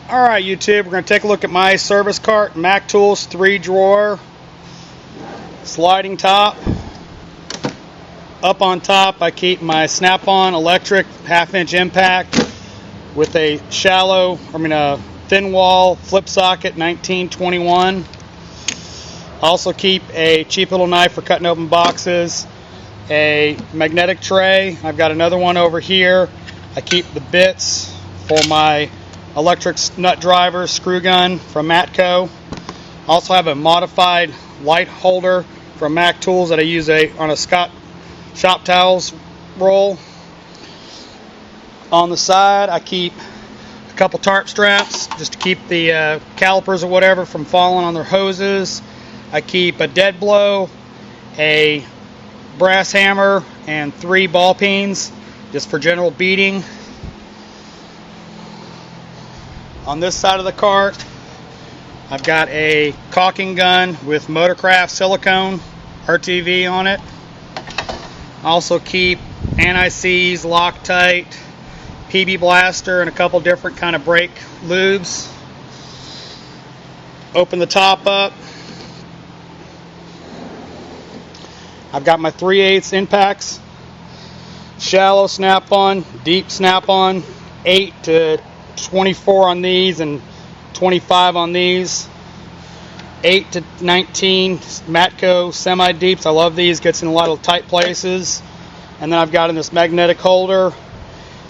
Alright YouTube, we're going to take a look at my service cart, Mac Tools 3-drawer sliding top. Up on top I keep my Snap-on electric 1/2-inch impact with a thin wall flip socket 1921. I also keep a cheap little knife for cutting open boxes, a magnetic tray. I've got another one over here. I keep the bits for my electric nut driver screw gun from Matco. Also have a modified light holder from Mac Tools that I use on a shop towels roll. On the side I keep a couple tarp straps just to keep the calipers or whatever from falling on their hoses. I keep a dead blow, a brass hammer, and 3 ball peens just for general beating. On this side of the cart, I've got a caulking gun with Motorcraft silicone RTV on it. I also keep anti-seize, Loctite, PB Blaster, and a couple different kind of brake lubes. Open the top up. I've got my 3/8 impacts, shallow snap-on, deep snap-on, 8 to 24 on these and 25 on these. 8 to 19 Matco semi-deeps. I love these, gets in a lot of tight places. And then I've got in this magnetic holder,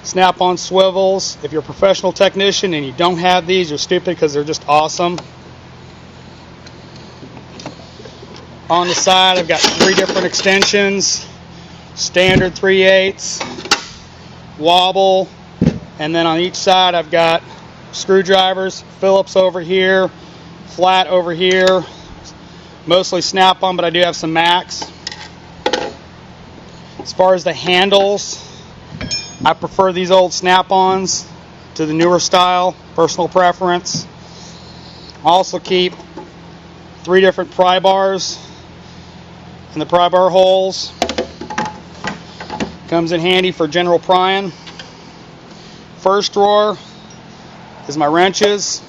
snap-on swivels. If you're a professional technician and you don't have these, you're stupid because they're just awesome. On the side I've got 3 different extensions, standard 3/8, wobble, and then on each side I've got screwdrivers, Phillips over here, flat over here, mostly Snap-on, but I do have some Macs. As far as the handles, I prefer these old Snap-ons to the newer style, personal preference. I also keep 3 different pry bars in the pry bar holes. Comes in handy for general prying. First drawer is my wrenches,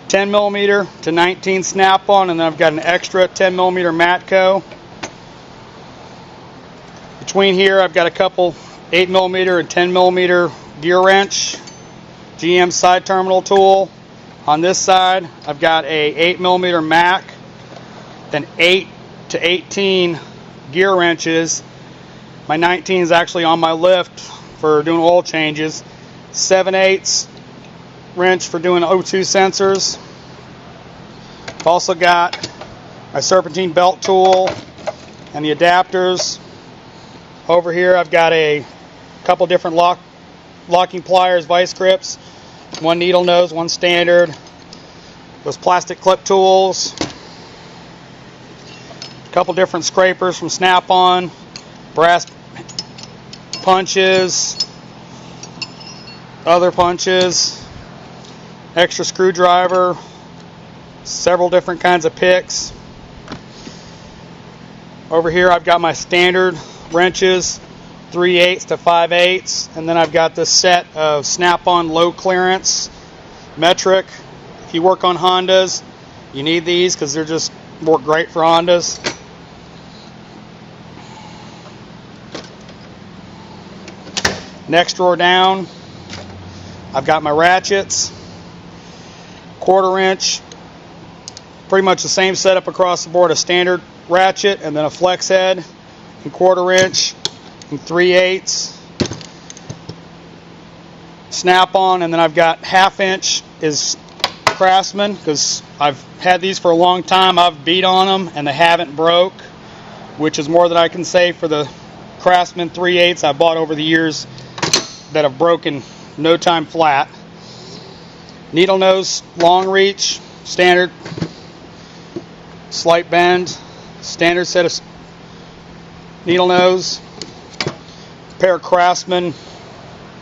10mm to 19 Snap-on, and then I've got an extra 10mm Matco. Between here I've got a couple 8mm and 10mm gear wrench, GM side terminal tool. On this side I've got a 8mm Mac, then 8 to 18 gear wrenches. My 19 is actually on my lift for doing oil changes. 7/8 wrench for doing O2 sensors. I've also got my serpentine belt tool and the adapters. Over here I've got a couple different locking pliers, vice grips, 1 needle nose, 1 standard, those plastic clip tools, a couple different scrapers from Snap-on, brass punches, other punches, extra screwdriver, several different kinds of picks. Over here I've got my standard wrenches, 3/8 to 5/8, and then I've got this set of Snap-on low clearance metric. If you work on Hondas, you need these because they're just work great for Hondas. Next drawer down, I've got my ratchets, 1/4 inch, pretty much the same setup across the board, a standard ratchet and then a flex head, and 1/4 inch and 3/8 Snap-on, and then I've got 1/2 inch is Craftsman because I've had these for a long time. I've beat on them and they haven't broke, which is more than I can say for the Craftsman 3/8 I bought over the years that have broken no time flat. Needle nose, long reach, standard, slight bend, standard set of needle nose, pair of Craftsman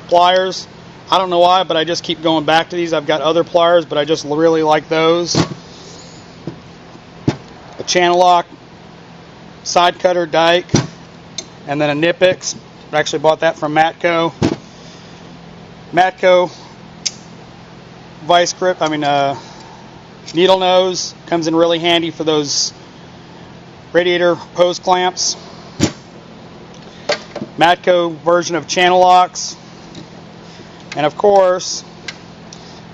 pliers. I don't know why, but I just keep going back to these. I've got other pliers, but I just really like those. A channel lock, side cutter dike, and then a Nipix. I actually bought that from Matco. Matco vice grip, needle nose. Comes in really handy for those radiator hose clamps. Matco version of channel locks. And of course,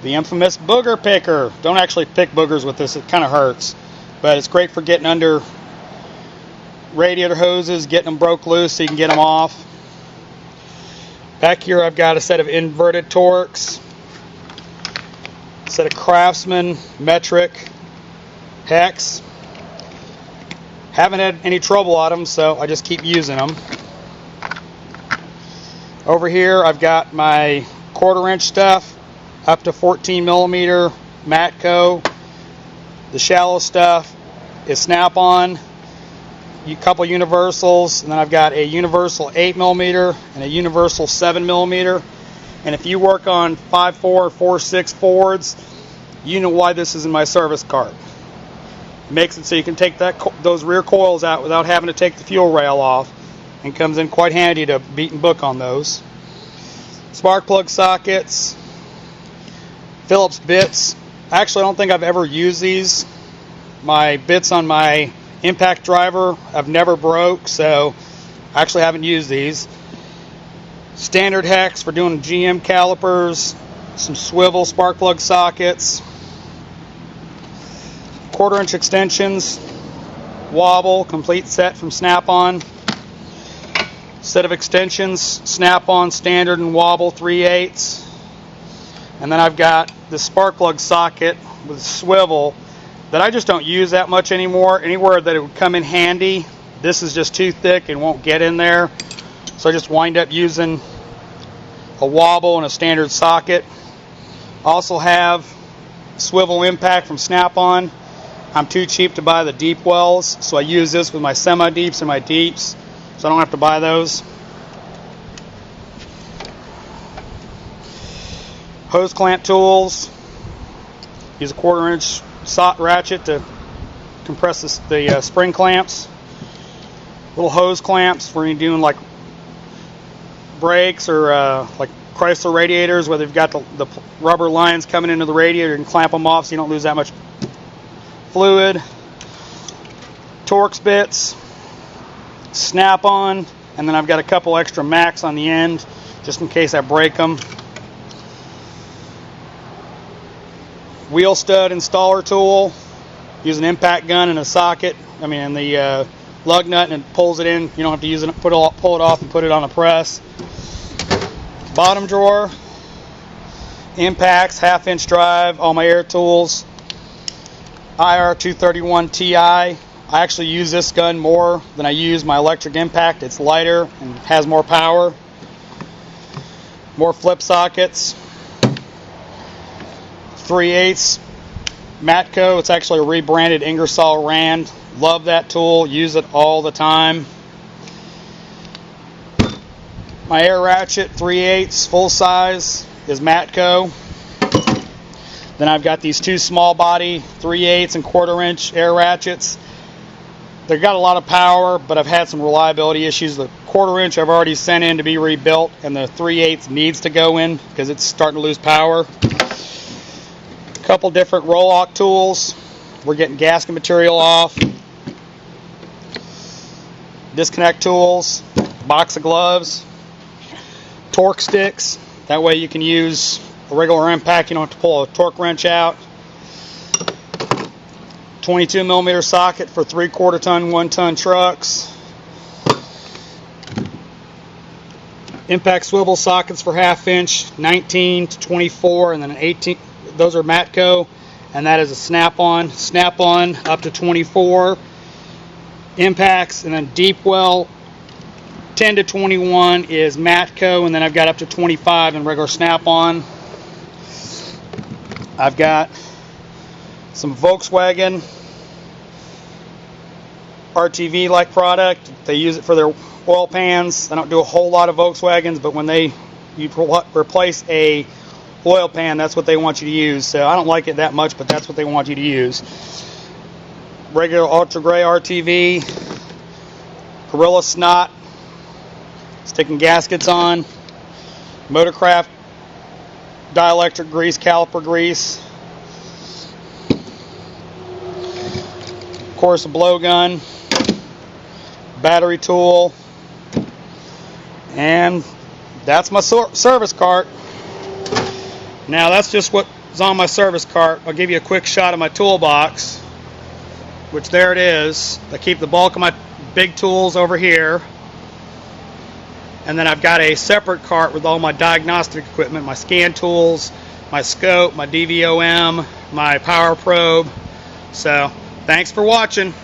the infamous booger picker. Don't actually pick boogers with this, it kind of hurts. But it's great for getting under radiator hoses, getting them broke loose so you can get them off. Back here I've got a set of inverted Torx, a set of Craftsman metric hex. Haven't had any trouble on them, so I just keep using them. Over here I've got my 1/4 inch stuff, up to 14 millimeter Matco. The shallow stuff is Snap-on. A couple universals, and then I've got a universal 8 millimeter and a universal 7 millimeter. And if you work on 5.4 or 4.6 Fords, you know why this is in my service cart. It makes it so you can take those rear coils out without having to take the fuel rail off, and comes in quite handy to beat and book on those. Spark plug sockets, Phillips bits. Actually, I don't think I've ever used these. My bits on my impact driver I've never broke, so I actually haven't used these. Standard hex for doing GM calipers, some swivel spark plug sockets, 1/4 inch extensions, wobble, complete set from Snap-on. Set of extensions, Snap-on, standard, and wobble 3/8. And then I've got this spark plug socket with swivel that I just don't use that much anymore. Anywhere that it would come in handy, this is just too thick and won't get in there. So I just wind up using a wobble and a standard socket. Also have swivel impact from Snap-on. I'm too cheap to buy the deep wells, so I use this with my semi-deeps and my deeps, so I don't have to buy those. Hose clamp tools. Use a 1/4 inch ratchet to compress the spring clamps. Little hose clamps for when you're doing like brakes or like Chrysler radiators where they've got the rubber lines coming into the radiator. You can clamp them off so you don't lose that much fluid. Torx bits, Snap-on, and then I've got a couple extra Macs on the end just in case I break them. Wheel stud installer tool. Use an impact gun and a socket. And the lug nut, and it pulls it in. You don't have to use it. Pull it off and put it on a press. Bottom drawer. Impacts, 1/2 inch drive. All my air tools. IR 231 Ti. I actually use this gun more than I use my electric impact. It's lighter and has more power. More flip sockets. 3/8 Matco. It's actually a rebranded Ingersoll Rand. Love that tool. Use it all the time. My air ratchet, 3/8 full size, is Matco. Then I've got these two small body 3/8 and 1/4 inch air ratchets. They've got a lot of power, but I've had some reliability issues. The 1/4 inch I've already sent in to be rebuilt, and the 3/8 needs to go in because it's starting to lose power. Couple different roll-lock tools. We're getting gasket material off. Disconnect tools. Box of gloves. Torque sticks. That way you can use a regular impact. You don't have to pull a torque wrench out. 22 millimeter socket for 3/4 ton, 1 ton trucks. Impact swivel sockets for 1/2 inch, 19 to 24, and then an 18. Those are Matco, and that is a Snap-on. Snap-on up to 24 impacts, and then deep well 10 to 21 is Matco, and then I've got up to 25 in regular Snap-on. I've got some Volkswagen RTV like product. They use it for their oil pans. I don't do a whole lot of Volkswagens, but when you replace a oil pan, that's what they want you to use. So I don't like it that much, but that's what they want you to use. Regular ultra gray RTV, Gorilla Snot, sticking gaskets on, Motorcraft dielectric grease, caliper grease. Of course, a blowgun, battery tool, and that's my service cart. Now that's just what's on my service cart. I'll give you a quick shot of my toolbox, which there it is. I keep the bulk of my big tools over here. And then I've got a separate cart with all my diagnostic equipment, my scan tools, my scope, my DVOM, my power probe. So, thanks for watching.